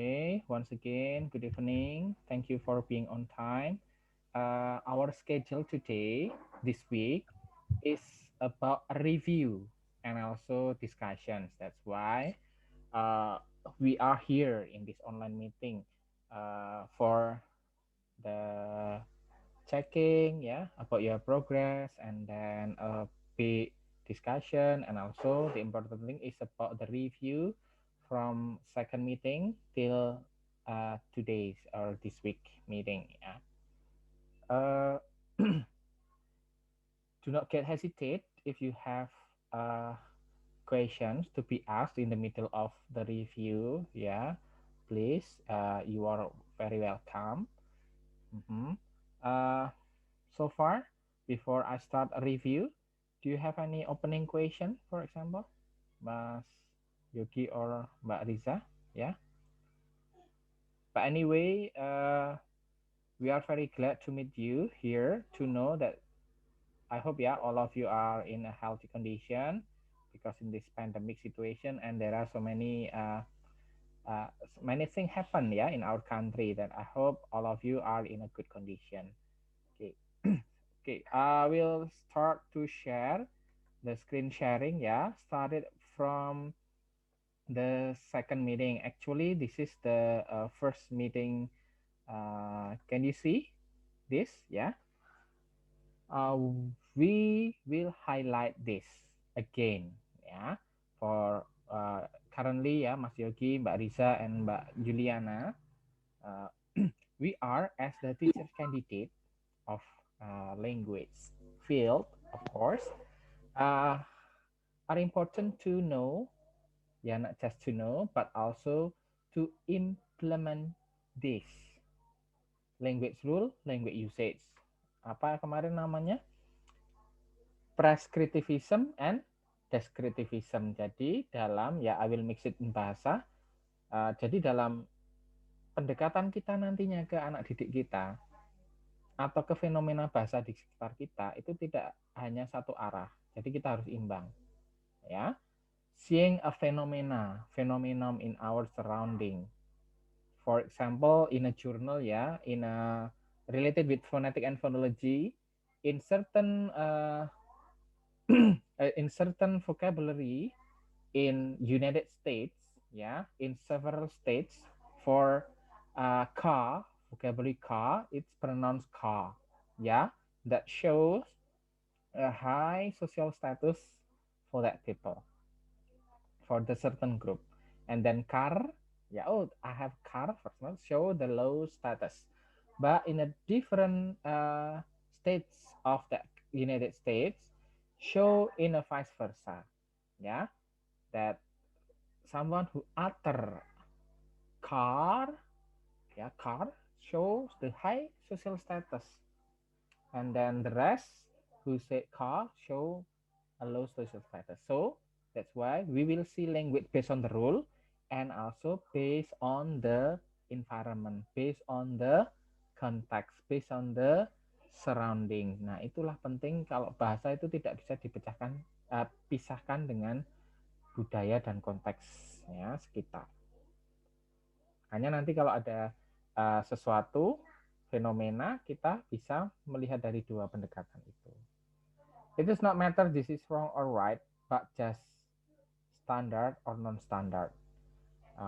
Okay, once again, good evening. Thank you for being on time. Our schedule today, this week, is about a review and also discussions. That's why uh, we are here in this online meeting for the checking, yeah, about your progress, and then a big discussion, and also the important thing is about the review from second meeting till today's or this week meeting. Yeah. Uh, do not get hesitate if you have uh, questions to be asked in the middle of the review. Yeah, please. You are very welcome. Mhm. Uh, so far, before I start a review, do you have any opening question, for example, Mas Yogi or Mbak Riza? Yeah. But anyway, we are very glad to meet you here to know that I hope yeah all of you are in a healthy condition because in this pandemic situation and there are so many things happen yeah in our country that I hope all of you are in a good condition. Okay. Okay, I will start to share the screen sharing. Yeah, started from the second meeting. Actually, this is the first meeting. Can you see this? Yeah. Uh, we will highlight this again. Yeah. For currently, yeah, Mas Yogi, Mbak Risa, and Mbak Juliana, uh, we are as the teacher candidate of language field, of course. Uh, are important to know, yeah, not just to know, but also to implement this language rule, language usage. Apa kemarin namanya? Prescriptivism and descriptivism. Jadi dalam ya I will mix it in bahasa. Jadi dalam pendekatan kita nantinya ke anak didik kita atau ke fenomena bahasa di sekitar kita itu tidak hanya satu arah. Jadi kita harus imbang, ya. Seeing a phenomenon in our surrounding. For example, in a journal, yeah, in a related with phonetic and phonology, in certain in certain vocabulary in United States, yeah, in several states for car vocabulary car, it's pronounced car, yeah, that shows a high social status for that people for the certain group. And then car, yeah, oh, I have car, for example, show the low status. But in a different states of the United States, show in a vice versa, yeah, that someone who utter car, yeah, car shows the high social status. And then the rest who say car show a low social status. So that's why we will see language based on the rule and also based on the environment, based on the context, based on the surrounding. Nah, itulah penting kalau bahasa itu tidak bisa dipecahkan, pisahkan dengan budaya dan konteksnya sekitar. Hanya nanti kalau ada sesuatu fenomena kita bisa melihat dari dua pendekatan itu. It does not matter this is wrong or right, but just standard or non-standard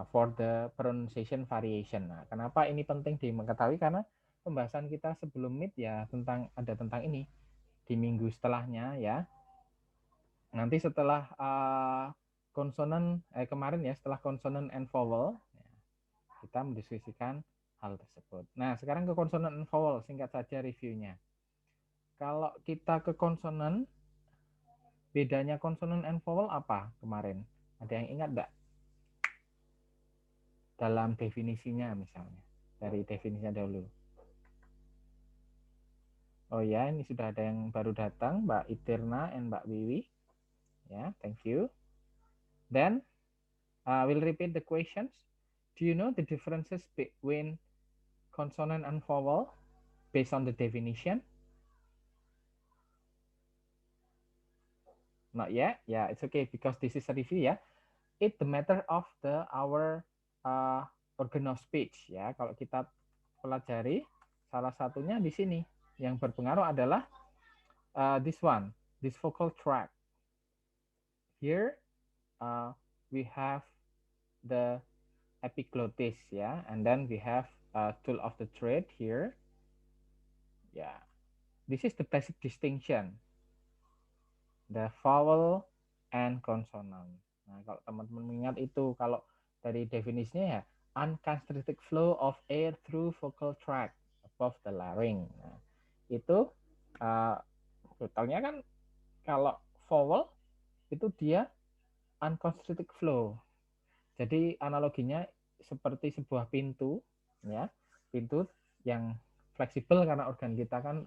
for the pronunciation variation. Nah, kenapa ini penting diketahui? Karena pembahasan kita sebelum meet ya tentang ini di minggu setelahnya ya. Nanti setelah konsonan kemarin ya setelah konsonan and vowel ya, kita mendiskusikan hal tersebut. Nah, sekarang ke konsonan and vowel singkat saja reviewnya. Kalau kita ke konsonan, bedanya konsonan and vowel apa kemarin? Ada yang ingat nggak? Dalam definisinya misalnya. Dari definisinya dulu. Oh ya, ini sudah ada yang baru datang, Mbak Itirna and Mbak Wiwi. Ya, thank you. Then, we'll repeat the questions. Do you know the differences between consonant and vowel based on the definition? Not yet. Yeah, it's okay because this is a review. Yeah, it's the matter of our organ of speech ya. Kalau kita pelajari salah satunya di sini yang berpengaruh adalah this one, this vocal tract. Here we have the epiglottis ya, and then we have tool of the trade here. Yeah, this is the basic distinction, the vowel and consonant. Nah, kalau teman-teman mengingat itu, kalau dari definisinya ya, unconstricted flow of air through vocal tract above the larynx. Nah, itu totalnya kan kalau vowel itu dia unconstricted flow. Jadi analoginya seperti sebuah pintu, ya, pintu yang fleksibel karena organ kita kan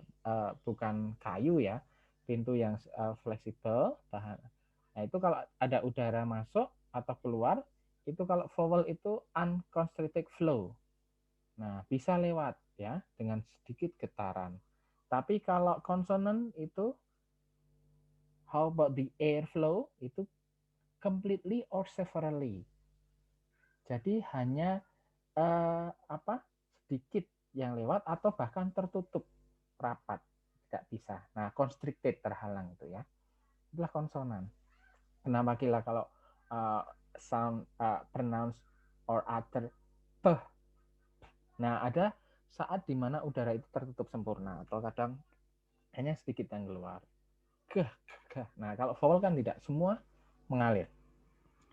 bukan kayu ya, pintu yang fleksibel tahan. Nah itu kalau ada udara masuk atau keluar, itu kalau vowel itu unconstricted flow. Nah bisa lewat ya dengan sedikit getaran. Tapi kalau konsonan itu, how about the airflow, itu completely or severally. Jadi hanya sedikit yang lewat atau bahkan tertutup rapat, tidak bisa. Nah, constricted, terhalang itu ya. Itulah konsonan. Kenapa kira kalau sound pronounce or utter p. Nah, ada saat di mana udara itu tertutup sempurna atau kadang hanya sedikit yang keluar. Gah, gah. Nah, kalau vowel kan tidak, semua mengalir.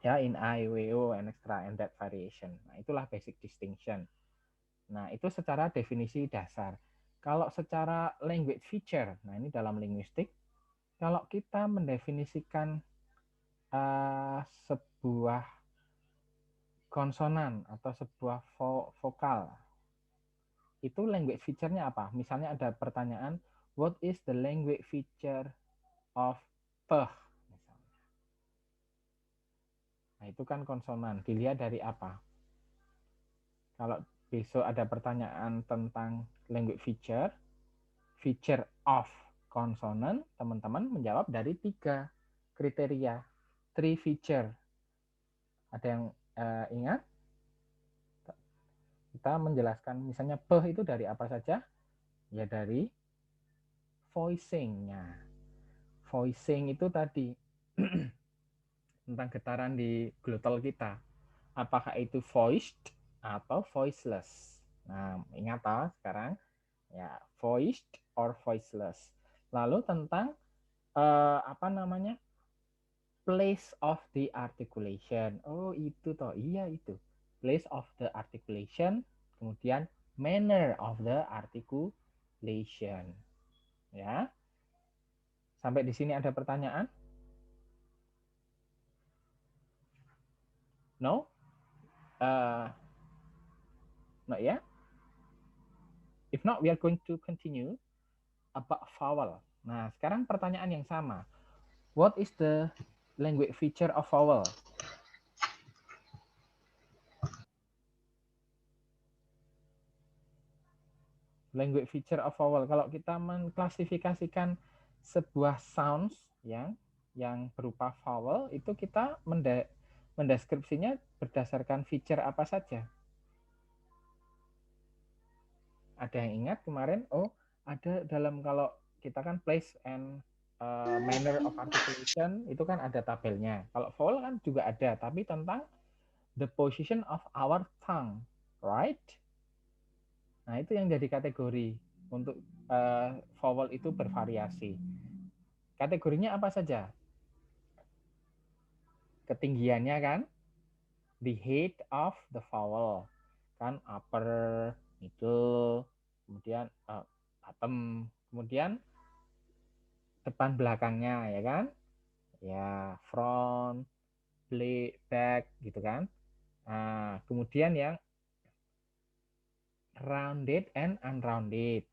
Ya, in I, W, O, and extra, and that variation. Nah, itulah basic distinction. Nah, itu secara definisi dasar. Kalau secara language feature, nah ini dalam linguistik, kalau kita mendefinisikan sebuah konsonan atau sebuah vokal, itu language feature-nya apa? Misalnya ada pertanyaan, what is the language feature of p? Nah, itu kan konsonan. Dilihat dari apa? Kalau besok ada pertanyaan tentang language feature, feature of konsonan, teman-teman menjawab dari 3 kriteria, 3 feature. Ada yang ingat? Kita menjelaskan misalnya p itu dari apa saja? Ya dari voicing-nya. Voicing itu tadi tentang getaran di glottal kita. Apakah itu voiced atau voiceless? Nah, ingat sekarang ya, voiced or voiceless. Lalu tentang place of the articulation. Oh, itu toh. Iya itu. Place of the articulation, kemudian manner of the articulation. Ya. Sampai di sini ada pertanyaan? No? Not yet? If not, we are going to continue about vowel. Nah, sekarang pertanyaan yang sama. What is the language feature of vowel? Language feature of vowel. Kalau kita mengklasifikasikan sebuah sounds yang berupa vowel, itu kita mendeskripsinya berdasarkan feature apa saja. Ada yang ingat kemarin? Oh, ada dalam, kalau kita kan place and manner of articulation, itu kan ada tabelnya. Kalau vowel kan juga ada, tapi tentang the position of our tongue, right? Nah, itu yang jadi kategori untuk vowel itu bervariasi. Kategorinya apa saja? Ketinggiannya kan, the height of the vowel kan, upper, middle, kemudian bottom, kemudian depan belakangnya ya kan, ya front, back gitu kan. Nah, kemudian yang rounded and unrounded.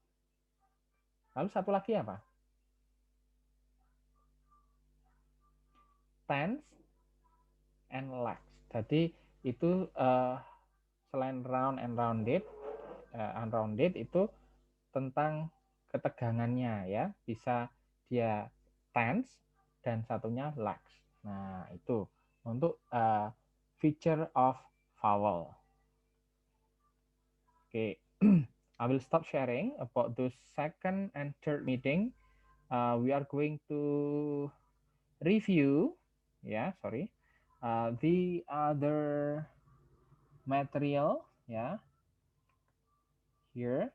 Lalu satu lagi apa? Tense and lax. Jadi itu selain round and rounded, unrounded itu tentang ketegangannya ya, bisa dia tense dan satunya lax. Nah, itu untuk feature of vowel. Okay. I will stop sharing about the second and third meeting. We are going to review, the other material, here,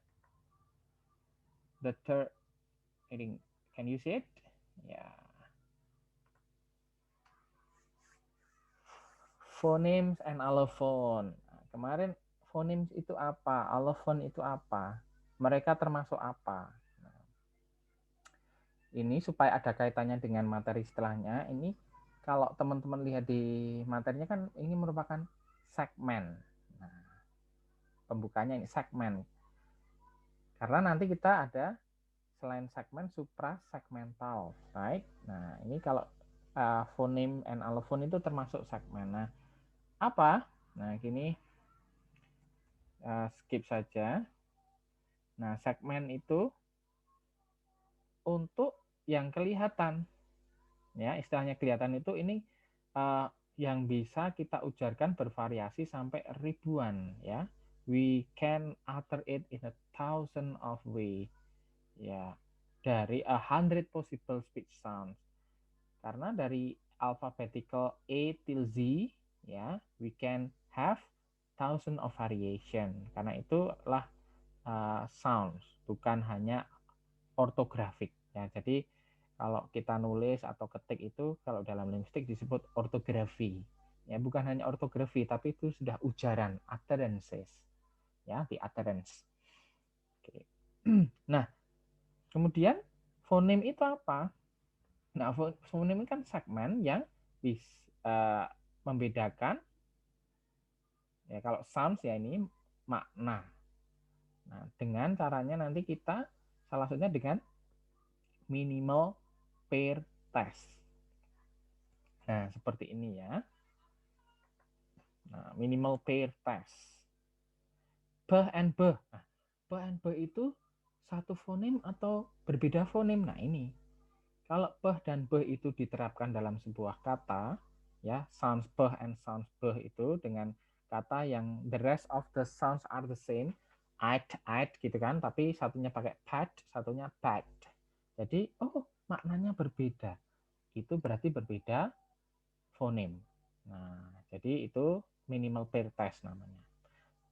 the third meeting. Can you see it? Yeah. Phonemes and allophone. Nah, kemarin phonemes itu apa? Allophone itu apa? Mereka termasuk apa? Nah, ini supaya ada kaitannya dengan materi setelahnya. Ini kalau teman-teman lihat di materinya kan ini merupakan segmen. Nah, pembukanya ini segmen. Karena nanti kita ada selain segmen suprasegmental, right? Nah, ini kalau phoneme and allophone itu termasuk segmen. Nah, apa? Nah, gini skip saja. Nah, segmen itu untuk yang kelihatan, ya istilahnya kelihatan itu ini yang bisa kita ujarkan bervariasi sampai ribuan, ya. We can utter it in 1,000 of way, ya, dari 100 possible speech sounds. Karena dari alphabetical A till Z, ya, we can have 1,000 of variation. Karena itulah sounds, bukan hanya ortografik, ya. Jadi kalau kita nulis atau ketik itu kalau dalam linguistik disebut ortografi, ya, bukan hanya ortografi tapi itu sudah ujaran, utterances, ya, the utterance. Oke. Nah, kemudian fonem itu apa? Nah, fonem ini kan segmen yang bisa membedakan, ya, kalau sounds ya ini makna. Nah, dengan caranya nanti kita salah satunya dengan minimal pair test. Nah, seperti ini ya. Nah, minimal pair test. Beh and beh. Nah, beh and beh itu satu fonem atau berbeda fonem. Nah, ini. Kalau beh dan beh itu diterapkan dalam sebuah kata, ya, sounds beh and sounds beh itu dengan kata yang the rest of the sounds are the same, ait gitu kan, tapi satunya pakai pad, satunya bad. Jadi, maknanya berbeda. Itu berarti berbeda fonem. Nah, jadi itu minimal pair test namanya.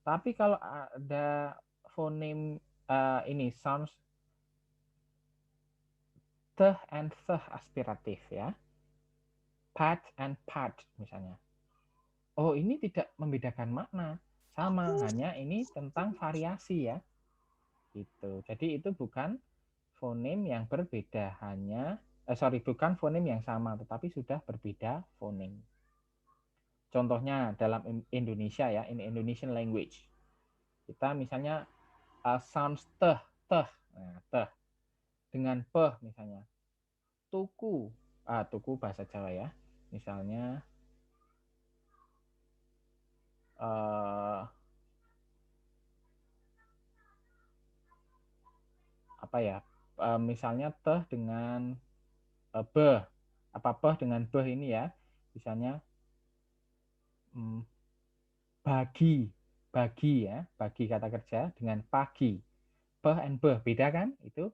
Tapi kalau ada fonem ini sounds teh and theh aspiratif, ya. Pad and pad misalnya. Oh, ini tidak membedakan makna. Sama, hanya ini tentang variasi, ya. Gitu. Jadi itu bukan fonem yang berbeda, bukan fonem yang sama, tetapi sudah berbeda fonem. Contohnya dalam Indonesia, ya, in Indonesian language. Kita misalnya sounds teh, teh. Nah, teh dengan peh misalnya. Tuku. Tuku bahasa Jawa, ya. Misalnya apa ya? Misalnya teh dengan beh. Apa beh dengan beh ini, ya. Misalnya bagi, ya, bagi kata kerja dengan pagi. Beh and beh beda kan? Itu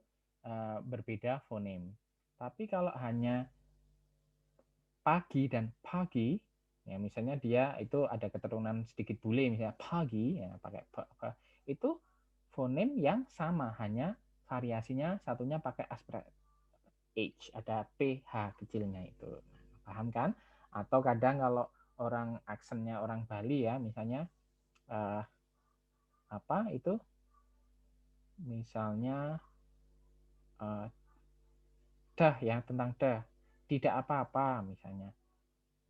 berbeda fonem. Tapi kalau hanya pagi dan pagi, ya, misalnya dia itu ada keturunan sedikit bule, misalnya pagi, ya, pakai itu fonem yang sama, hanya variasinya satunya pakai aspirasi H, ada PH kecilnya itu. Paham kan? Atau kadang kalau orang aksennya orang Bali, ya, misalnya apa itu? Misalnya dah, ya, tentang dah. Tidak apa-apa misalnya.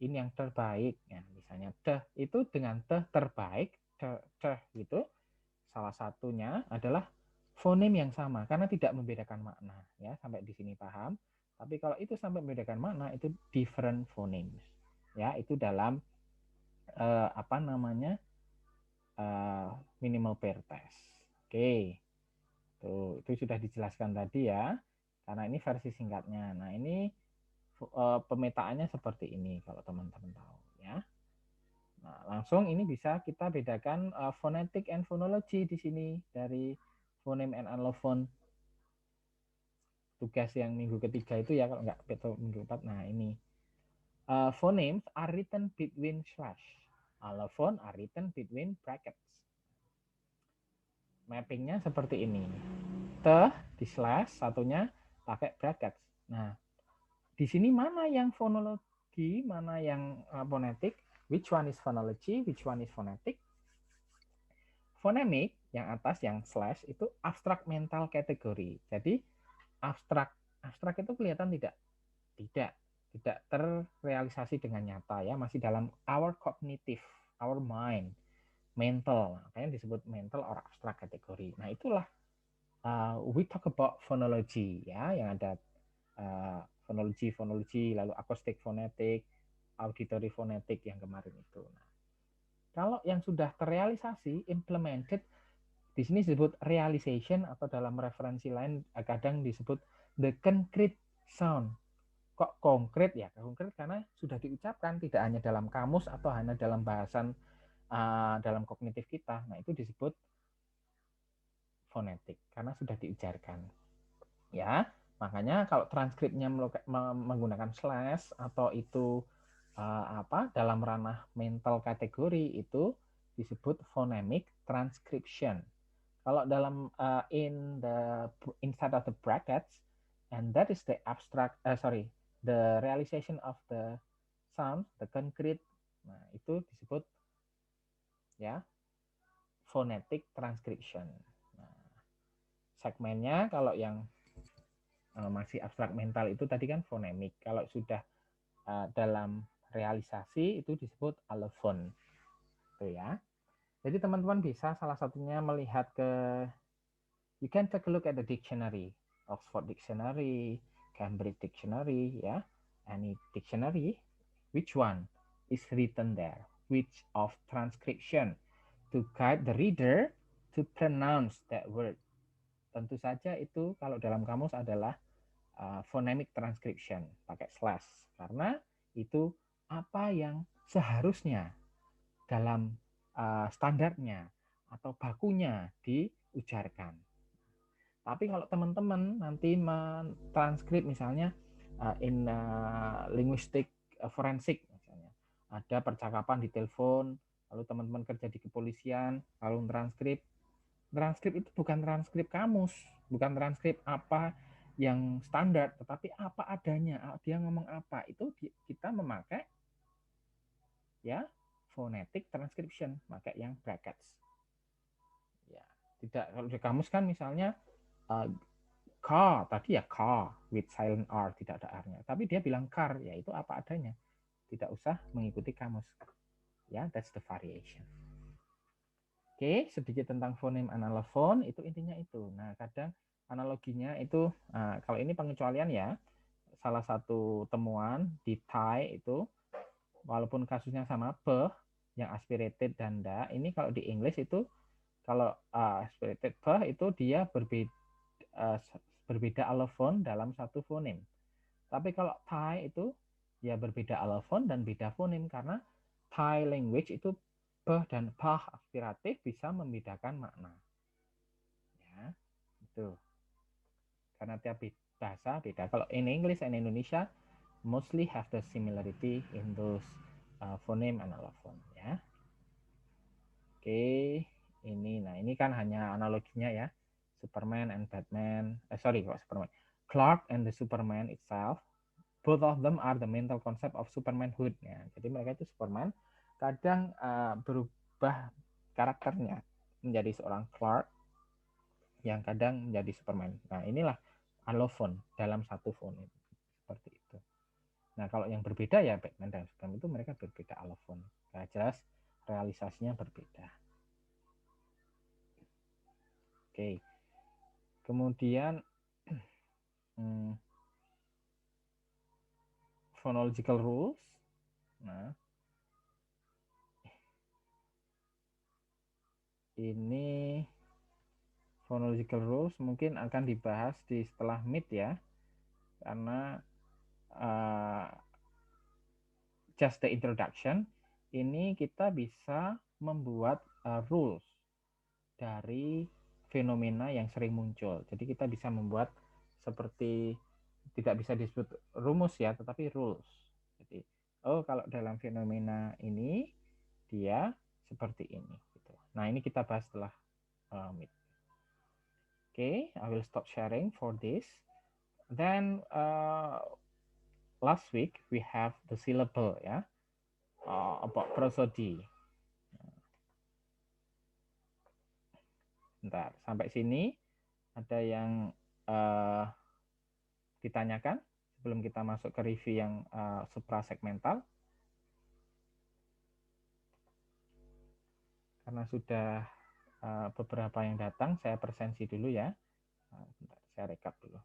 Ini yang terbaik, ya, misalnya dah itu dengan dah terbaik, dah itu salah satunya adalah fonem yang sama karena tidak membedakan makna, ya, sampai di sini paham. Tapi kalau itu sampai membedakan makna itu different phonemes, ya, itu dalam apa namanya minimal pair test. Oke, itu sudah dijelaskan tadi, ya, karena ini versi singkatnya. Nah, ini pemetaannya seperti ini kalau teman-teman tahu, ya. Nah, langsung ini bisa kita bedakan phonetic and phonology di sini dari phoneme and allophone. Tugas yang minggu ketiga itu ya, kalau nggak minggu 4. Nah, ini phonemes are written between slash. Allophone are written between brackets. Mappingnya seperti ini. Te di slash, satunya pakai brackets. Nah, di sini mana yang fonologi, mana yang phonetic? Which one is phonology, which one is phonetic? Phonemic yang atas yang slash itu abstrak mental kategori. Jadi abstrak itu kelihatan tidak terrealisasi dengan nyata ya, masih dalam our cognitive, our mind, mental. Makanya disebut mental or abstrak kategori. Nah, itulah we talk about phonology ya, yang ada fonologi, lalu akustik fonetik, auditory fonetik yang kemarin itu. Nah, kalau yang sudah terrealisasi, implemented, di sini disebut realization atau dalam referensi lain kadang disebut the concrete sound. Kok konkret ya? Konkret karena sudah diucapkan, tidak hanya dalam kamus atau hanya dalam bahasan dalam kognitif kita. Nah, itu disebut fonetik karena sudah diujarkan. Ya, makanya kalau transkripnya menggunakan slash atau itu dalam ranah mental kategori itu disebut phonemic transcription. Kalau dalam inside of the brackets, and that is the the realization of the sound, the concrete. Nah, itu disebut ya phonetic transcription. Nah, segmennya kalau yang masih abstrak mental itu tadi kan fonemik. Kalau sudah dalam realisasi itu disebut allophone. Itu ya. Jadi teman-teman bisa salah satunya melihat ke, you can take a look at the dictionary, Oxford Dictionary, Cambridge Dictionary, ya, any dictionary, which one is written there, which of transcription to guide the reader to pronounce that word. Tentu saja itu kalau dalam kamus adalah phonemic transcription pakai slash karena itu apa yang seharusnya dalam standarnya atau bakunya diujarkan. Tapi kalau teman-teman nanti mentranskrip misalnya in linguistic forensik misalnya, ada percakapan di telepon, lalu teman-teman kerja di kepolisian, lalu transkrip itu bukan transkrip kamus, bukan transkrip apa yang standar, tetapi apa adanya, dia ngomong apa, itu kita memakai ya phonetic transcription, pakai yang brackets. Ya, tidak kalau di kamus kan misalnya car tadi ya car with silent R, tidak ada R-nya. Tapi dia bilang car, ya itu apa adanya. Tidak usah mengikuti kamus. Ya, that's the variation. Oke, sedikit tentang fonem analofon, itu intinya itu. Nah, kadang analoginya itu, kalau ini pengecualian ya, salah satu temuan di Thai itu, walaupun kasusnya sama pe, yang aspirated dan da, ini kalau di English itu, kalau aspirated pe itu dia berbeda alofon dalam satu fonem. Tapi kalau Thai itu ya berbeda alofon dan beda fonem karena Thai language itu beh dan pah aspiratif bisa membedakan makna. Ya, itu. Karena tiap bahasa beda. Kalau in English and Indonesia mostly have the similarity in those phoneme and allophone ya. Oke, ini kan hanya analoginya ya. Superman and Batman. Kok Superman. Clark and the Superman itself, both of them are the mental concept of Supermanhood. Ya. Jadi mereka itu Superman, kadang berubah karakternya menjadi seorang Clark, yang kadang menjadi Superman. Nah, inilah allophone dalam satu phone seperti itu. Nah, kalau yang berbeda ya Batman dan Superman itu mereka berbeda allophone. Nah, jelas realisasinya berbeda. Oke. Kemudian phonological rules. Nah, ini phonological rules mungkin akan dibahas di setelah mid ya, karena just the introduction. ini kita bisa membuat rules dari fenomena yang sering muncul. Jadi kita bisa membuat seperti, tidak bisa disebut rumus ya, tetapi rules. Jadi, oh kalau dalam fenomena ini dia seperti ini. Gitu. Nah ini kita bahas setelah Meet. Okay, I will stop sharing for this. Then last week we have the syllable ya, about prosody. Bentar, sampai sini ada yang ditanyakan sebelum kita masuk ke review yang suprasegmental? Karena sudah beberapa yang datang, saya presensi dulu ya. Bentar, saya rekap dulu.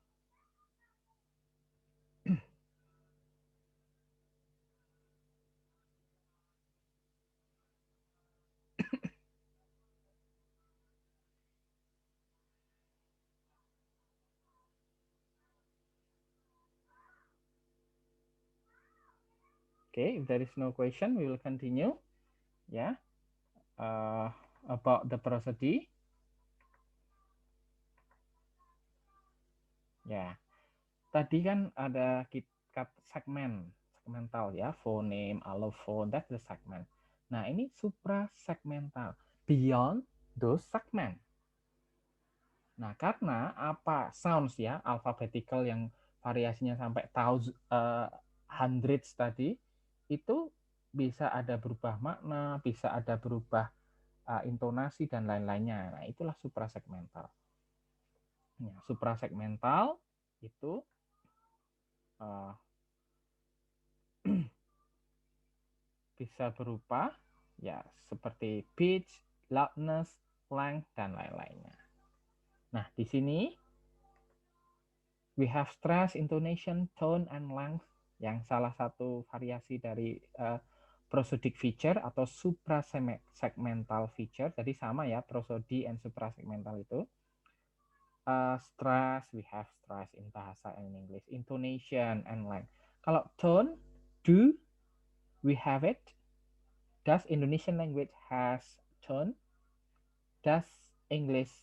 Okay, if there is no question, we will continue. Ya, about the prosody. Ya, tadi kan ada segmental ya, phoneme, allophone, that's the segment. Nah, ini suprasegmental, beyond those segment. Nah, karena apa sounds ya, alphabetical yang variasinya sampai hundreds tadi, itu bisa ada berubah makna, bisa ada berubah intonasi dan lain-lainnya. Nah, itulah suprasegmental. Ya, suprasegmental itu bisa berupa ya seperti pitch, loudness, length dan lain-lainnya. Nah, di sini we have stress, intonation, tone and length yang salah satu variasi dari prosodic feature atau suprasegmental feature. Jadi sama ya, prosody and suprasegmental itu. Stress, we have stress in bahasa and English. Intonation and length. Kalau tone, do we have it? Does Indonesian language has tone? Does English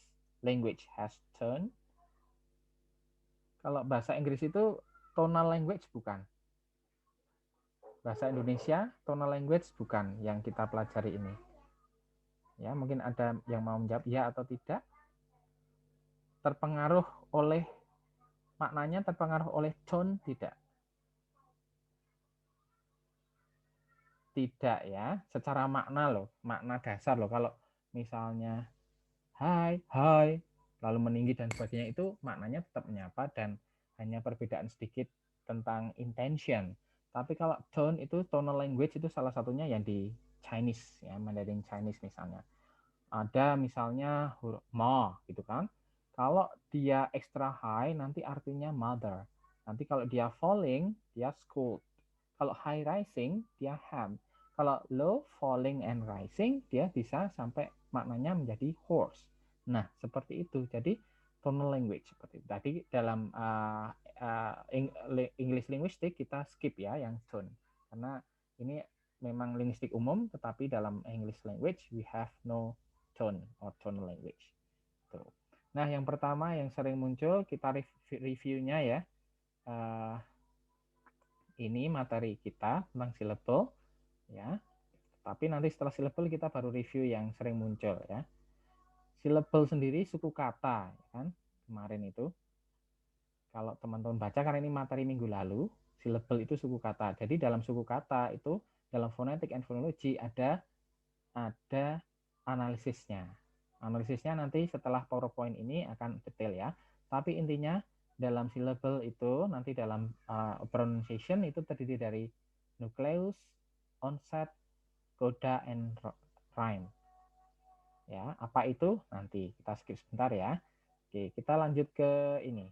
language has tone? Kalau bahasa Inggris itu tonal language bukan. Bahasa Indonesia tonal language bukan yang kita pelajari ini. Ya, mungkin ada yang mau menjawab ya atau tidak. Terpengaruh oleh maknanya, terpengaruh oleh tone tidak? Tidak ya, secara makna loh, makna dasar loh. Kalau misalnya hai, hai, lalu meninggi dan sebagainya, itu maknanya tetap menyapa dan hanya perbedaan sedikit tentang intention. Tapi kalau tone itu, tonal language itu salah satunya yang di Chinese ya, Mandarin Chinese misalnya. Ada misalnya huruf ma gitu kan. Kalau dia extra high nanti artinya mother. Nanti kalau dia falling dia scold. Kalau high rising dia ham. Kalau low falling and rising dia bisa sampai maknanya menjadi horse. Nah, seperti itu. Jadi tonal language seperti itu. Tadi dalam English linguistic kita skip ya yang tone. Karena ini memang linguistik umum, tetapi dalam English language we have no tone or tonal language. Tuh. Nah, yang pertama yang sering muncul kita reviewnya ya. Ini materi kita tentang syllable ya. Tapi nanti setelah syllable kita baru review yang sering muncul ya. Syllable sendiri suku kata kan kemarin itu. Kalau teman-teman baca karena ini materi minggu lalu, syllable itu suku kata. Jadi dalam suku kata itu dalam phonetic and phonology ada analisisnya. Analisisnya nanti setelah PowerPoint ini akan detail ya. Tapi intinya dalam syllable itu nanti dalam pronunciation itu terdiri dari nucleus, onset, coda, and rhyme. Ya, apa itu? Nanti kita skip sebentar ya. Oke, kita lanjut ke ini.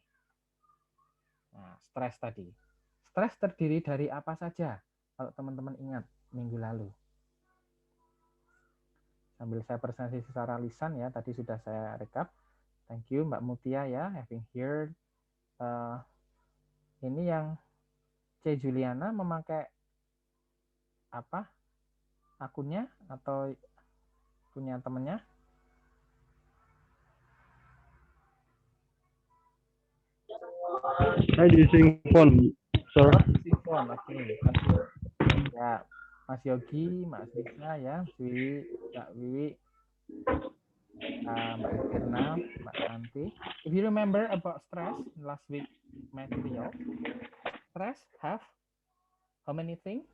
Nah, stres tadi. Stres terdiri dari apa saja? Kalau teman-teman ingat minggu lalu. Sambil saya presentasi secara lisan ya, tadi sudah saya rekap. Thank you Mbak Mutia ya, having heard. Ini yang C. Juliana memakai apa? akunnya atau punya temennya? Saya di Singphone, sir. Oh, Singphone, oke. Ya, Mas Yogi, Mas Rizka ya, Mbak Wiwi, Mbak Irna, Mbak Santi. If you remember about stress last week material, stress have how many things?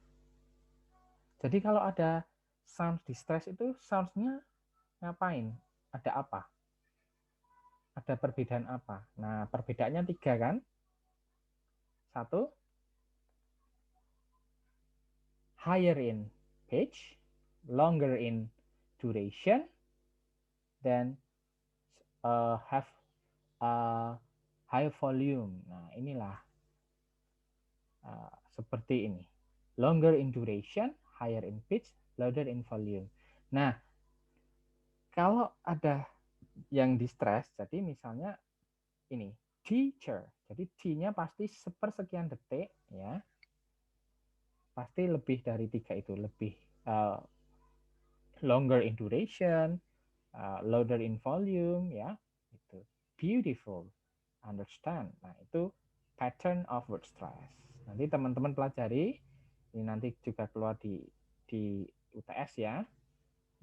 Jadi kalau ada sound di stress itu soundsnya ngapain? Ada apa? Ada perbedaan apa? Nah, perbedaannya 3 kan? 1, higher in pitch, longer in duration, dan have a high volume. Nah, inilah seperti ini. Longer in duration, higher in pitch, louder in volume. Nah, kalau ada yang di stress, jadi misalnya ini, teacher. Jadi T-nya pasti sepersekian detik, ya. Pasti lebih dari 3 itu, lebih longer in duration, louder in volume, ya. Itu beautiful, understand. Nah, itu pattern of word stress. Nanti teman-teman pelajari, ini nanti juga keluar di UTS ya.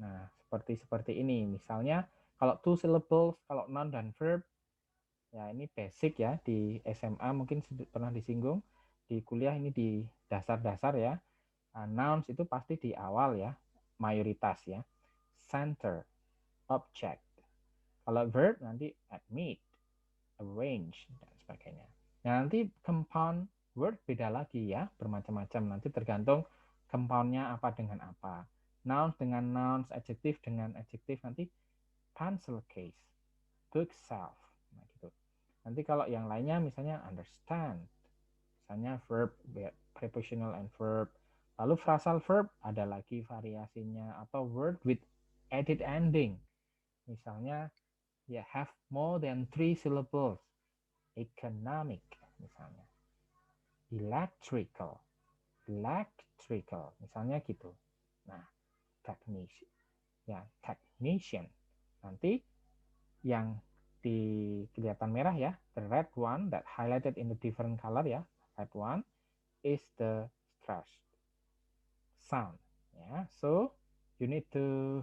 Nah, seperti ini. Misalnya kalau two syllables, kalau noun dan verb, ya ini basic ya, di SMA mungkin pernah disinggung, di kuliah ini di dasar-dasar ya. Nouns itu pasti di awal ya, mayoritas ya. Center, object. Kalau verb nanti admit, arrange, dan sebagainya. Nah, nanti compound word beda lagi ya, bermacam-macam. Nanti tergantung compoundnya apa dengan apa. Nouns dengan nouns, adjective dengan adjective, nanti pencil case, book self. Nah, gitu. Nanti kalau yang lainnya misalnya understand, misalnya verb, prepositional and verb. Lalu phrasal verb ada lagi variasinya, atau word with added ending. Misalnya ya have more than 3 syllables. Economic misalnya. Electrical. Electrical misalnya gitu. Nah, technician. Ya, technician. Nanti yang di kelihatan merah ya, the red one that highlighted in the different color ya, red one is the stress sound. Yeah, so you need to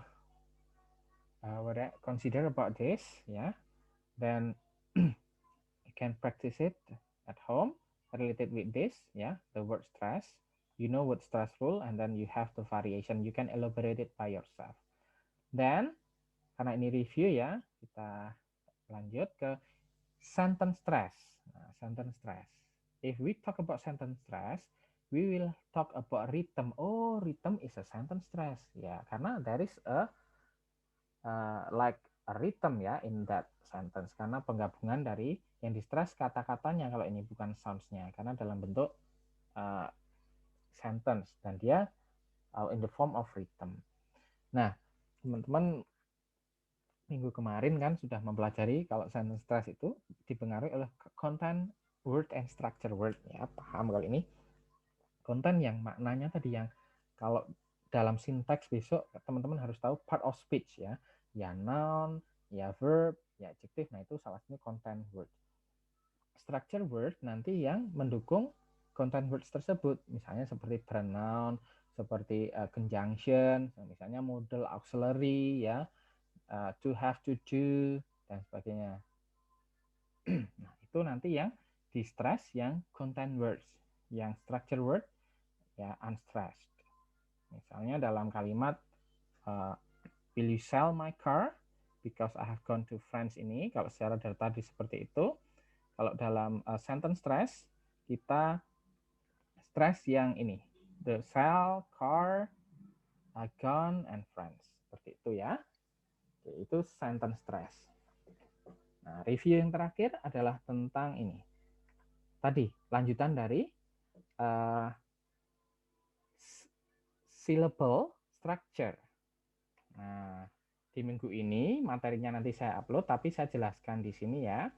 consider about this. Yeah, then you can practice it at home related with this. Yeah, the word stress. You know what stress rule, and then you have the variation. You can elaborate it by yourself. Then karena ini review ya, kita lanjut ke sentence stress. Nah, sentence stress. If we talk about sentence stress, we will talk about rhythm. Oh, rhythm is a sentence stress. Ya, karena there is a like a rhythm ya in that sentence. Karena penggabungan dari yang di stress kata-katanya, kalau ini bukan sounds-nya. Karena dalam bentuk sentence. Dan dia in the form of rhythm. Nah, teman-teman minggu kemarin kan sudah mempelajari kalau sentence stress itu dipengaruhi oleh content word and structure word, ya paham kalau ini konten yang maknanya tadi, yang kalau dalam sintaks besok teman-teman harus tahu part of speech ya, ya noun, ya verb, ya adjective. Nah, itu salah satu content word. Structure word nanti yang mendukung content words tersebut, misalnya seperti pronoun, seperti conjunction, misalnya modal auxiliary ya, to have, to do, dan sebagainya. Nah, itu nanti yang di stress yang content words, yang structure word ya unstressed. Misalnya dalam kalimat will you sell my car because I have gone to France ini, kalau secara dari tadi seperti itu. Kalau dalam sentence stress kita stress yang ini, the sell, car, gone, and France, seperti itu ya. Itu sentence stress. Nah, review yang terakhir adalah tentang ini. Tadi lanjutan dari syllable structure. Nah, di minggu ini materinya nanti saya upload, tapi saya jelaskan di sini ya.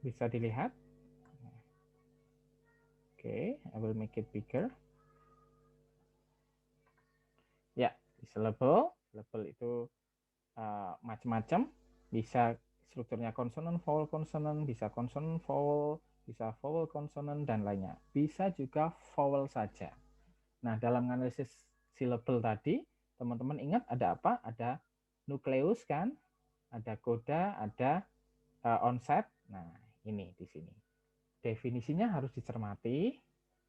Bisa dilihat. Okay, I will make it bigger. Ya, syllable. Syllable itu macam-macam. Bisa strukturnya konsonan, vowel, konsonan, bisa konsonan, vowel, bisa vowel, konsonan, dan lainnya. Bisa juga vowel saja. Nah, dalam analisis syllable tadi, teman-teman ingat ada apa? Ada nukleus kan? Ada coda, ada onset. Nah, ini di sini. Definisinya harus dicermati.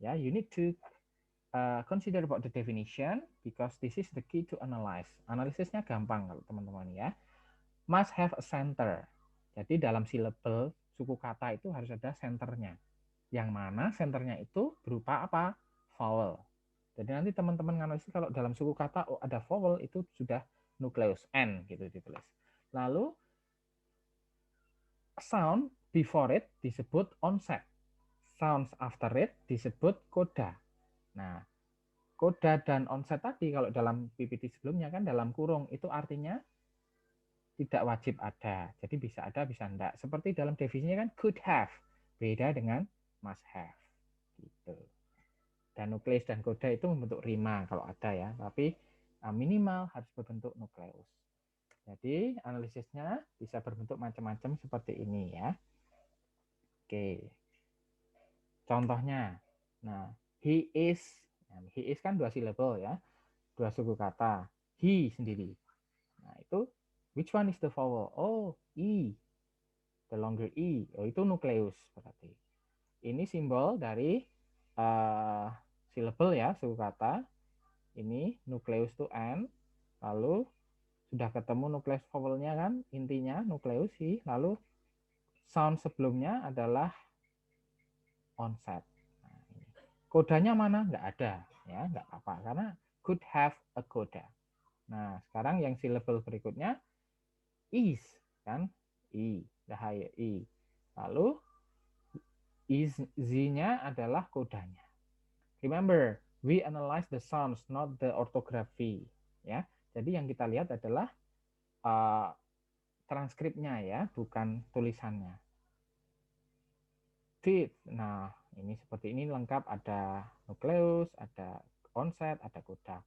Ya, you need to consider about the definition because this is the key to analyze. Analisisnya gampang kalau teman-teman ya. Must have a center. Jadi dalam syllable suku kata itu harus ada centernya. Yang mana centernya itu berupa apa? Vowel. Jadi nanti teman-teman analisis kalau dalam suku kata oh ada vowel itu sudah nukleus N gitu ditulis. Lalu sound before it disebut onset. Sounds after it disebut coda. Nah, coda dan onset tadi kalau dalam PPT sebelumnya kan dalam kurung itu artinya tidak wajib ada. Jadi bisa ada, bisa enggak. Seperti dalam definisinya kan could have. Beda dengan must have. Gitu. Dan nukleus dan coda itu membentuk rima kalau ada ya. Tapi minimal harus berbentuk nukleus. Jadi analisisnya bisa berbentuk macam-macam seperti ini ya. Oke. Contohnya. Nah, he is. He is kan 2 syllable ya. 2 suku kata. He sendiri. Nah, itu which one is the vowel? Oh, E. The longer E. Oh, itu nukleus berarti. Ini simbol dari syllable ya, suku kata. Ini nukleus to N. Lalu sudah ketemu nukleus vowelnya kan, intinya nukleus I. Lalu sound sebelumnya adalah onset. Nah, ini. Kodanya mana? Nggak ada. Ya, nggak apa-apa. Karena could have a coda. Nah, sekarang yang syllable berikutnya is kan I, the higher I. Lalu is z-nya adalah kodanya. Remember, we analyze the sounds, not the orthography. Ya, jadi yang kita lihat adalah transkripnya ya, bukan tulisannya. Fit. Nah, ini seperti ini lengkap ada nukleus, ada onset, ada koda.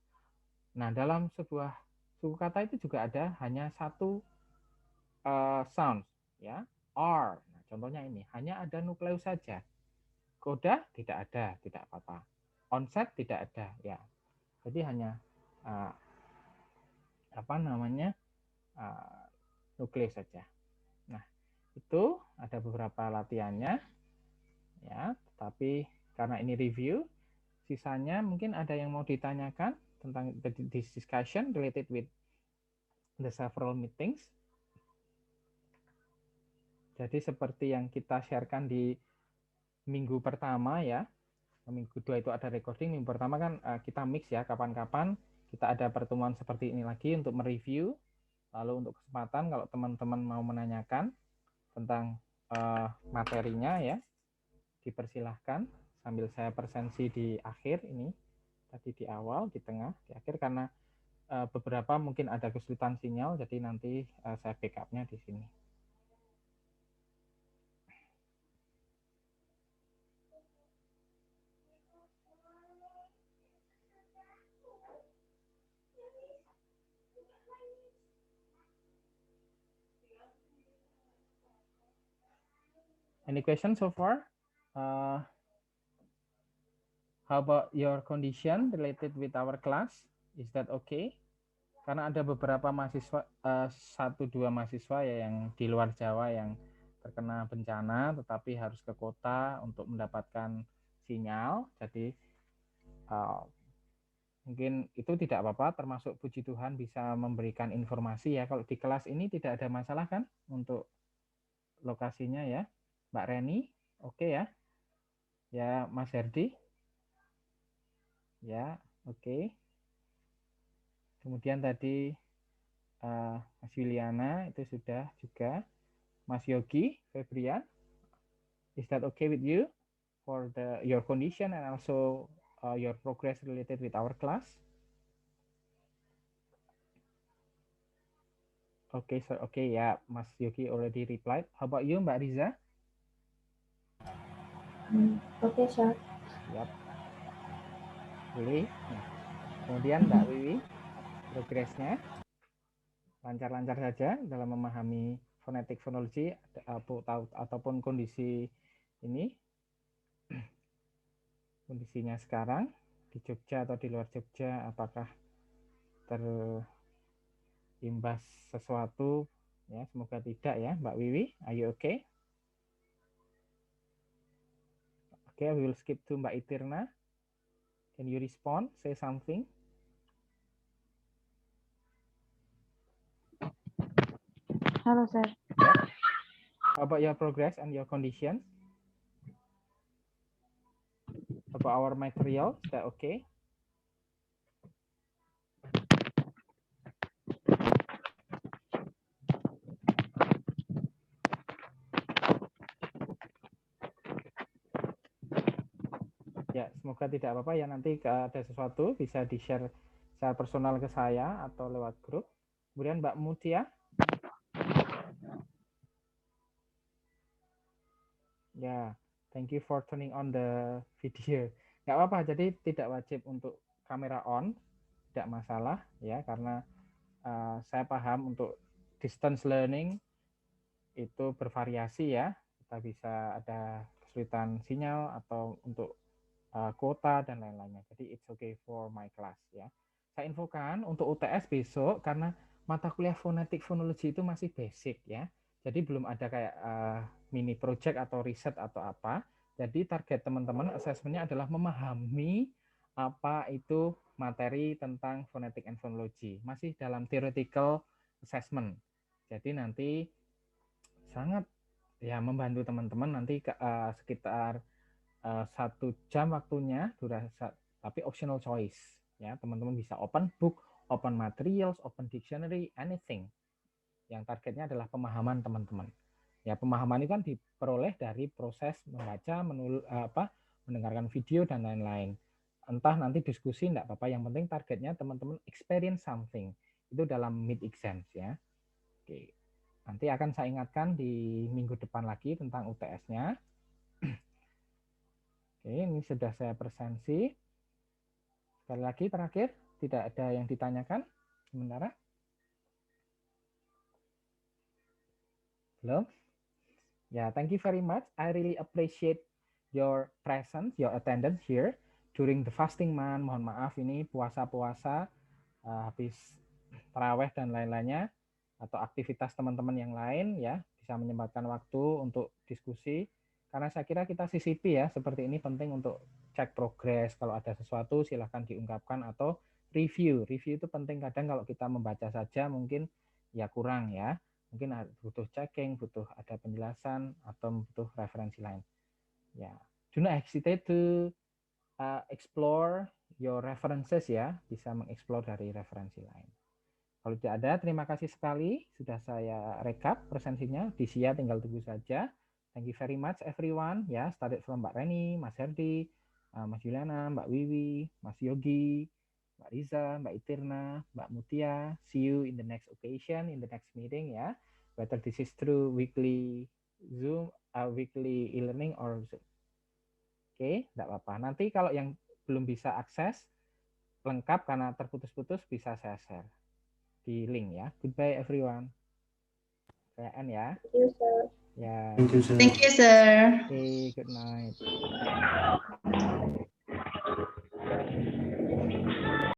Nah, dalam sebuah suku kata itu juga ada hanya satu sound ya, R. Nah, contohnya ini hanya ada nukleus saja. Koda tidak ada, tidak apa-apa. Onset tidak ada, ya. Jadi hanya apa namanya nukleus saja. Nah, itu ada beberapa latihannya, ya. Tapi karena ini review, sisanya mungkin ada yang mau ditanyakan tentang this discussion related with the several meetings. Jadi seperti yang kita sharekan di minggu pertama ya, minggu kedua itu ada recording, minggu pertama kan kita mix ya, kapan-kapan kita ada pertemuan seperti ini lagi untuk mereview. Lalu untuk kesempatan kalau teman-teman mau menanyakan tentang materinya ya, dipersilahkan sambil saya presensi di akhir ini, tadi di awal, di tengah, di akhir, karena beberapa mungkin ada kesulitan sinyal, jadi nanti saya backupnya di sini. Any question so far? How about your condition related with our class? Is that okay? Karena ada beberapa mahasiswa, 1-2 mahasiswa ya yang di luar Jawa yang terkena bencana, tetapi harus ke kota untuk mendapatkan sinyal. Jadi mungkin itu tidak apa-apa, termasuk puji Tuhan bisa memberikan informasi ya. Kalau di kelas ini tidak ada masalah kan untuk lokasinya ya, Mbak Reni, oke ya? Ya, Mas Herdi? Ya, oke. Kemudian tadi Mas Yuliana itu sudah juga. Mas Yogi Febrian, is that okay with you for your condition and also your progress related with our class? Okay, so okay, yeah, Mas Yogi already replied. How about you, Mbak Riza? Okay, sir. Yap. Boleh. Nah, kemudian Mbak Wiwi, progresnya lancar-lancar saja dalam memahami fonetik fonologi ataupun kondisi ini, kondisinya sekarang di Jogja atau di luar Jogja, apakah terimbas sesuatu? Ya, semoga tidak ya, Mbak Wiwi. Are you okay? Okay, we will skip to Mbak Itirna. Can you respond? Say something. Halo, Sir. Yep. How about your progress and your condition? About our material, is that okay? Ya, semoga tidak apa-apa ya, nanti ada sesuatu bisa di-share secara personal ke saya atau lewat grup. Kemudian Mbak Mutia. Ya, thank you for turning on the video. Nggak apa-apa, jadi tidak wajib untuk kamera on, tidak masalah ya, karena saya paham untuk distance learning itu bervariasi ya. Kita bisa ada kesulitan sinyal atau untuk kuota dan lain-lainnya. Jadi it's okay for my class ya. Saya infokan untuk UTS besok karena mata kuliah fonetik fonologi itu masih basic ya. Jadi belum ada kayak mini project atau riset atau apa. Jadi target teman-teman assessment-nya adalah memahami apa itu materi tentang phonetic and phonology. Masih dalam theoretical assessment. Jadi nanti sangat ya membantu teman-teman nanti sekitar 1 jam waktunya, durasi, tapi optional choice ya, teman-teman bisa open book, open materials, open dictionary, anything. Yang targetnya adalah pemahaman teman-teman. Ya, pemahaman itu kan diperoleh dari proses membaca, mendengarkan video dan lain-lain. Entah nanti diskusi enggak apa-apa, yang penting targetnya teman-teman experience something. Itu dalam mid exams ya. Oke. Nanti akan saya ingatkan di minggu depan lagi tentang UTS-nya. Oke, ini sudah saya presensi. Sekali lagi terakhir, tidak ada yang ditanyakan sementara? Belum? Ya, thank you very much. I really appreciate your presence, your attendance here during the fasting month. Mohon maaf ini puasa-puasa, habis taraweh dan lain-lainnya, atau aktivitas teman-teman yang lain ya, bisa menyempatkan waktu untuk diskusi. Karena saya kira kita CCP ya, seperti ini penting untuk cek progres. Kalau ada sesuatu silahkan diungkapkan atau review. Review itu penting, kadang kalau kita membaca saja mungkin ya kurang ya. Mungkin butuh checking, butuh ada penjelasan atau butuh referensi lain. Ya, do not hesitate to explore your references ya, bisa mengeksplor dari referensi lain. Kalau tidak ada, terima kasih sekali sudah saya rekap presensinya. Di Sia tinggal tunggu saja. Thank you very much everyone. Ya, started from Mbak Reni, Mas Herdi, Mas Juliana, Mbak Wiwi, Mas Yogi, Mbak Riza, Mbak Itirna, Mbak Mutia. See you in the next occasion, in the next meeting ya. Whether this is through weekly Zoom, weekly e-learning or Zoom. Oke, tidak apa-apa. Nanti kalau yang belum bisa akses lengkap karena terputus-putus bisa saya share di link ya. Goodbye everyone. Saya N ya. Thank you, Sir. Ya. Thank you, sir. Thank you, sir. Okay, good night.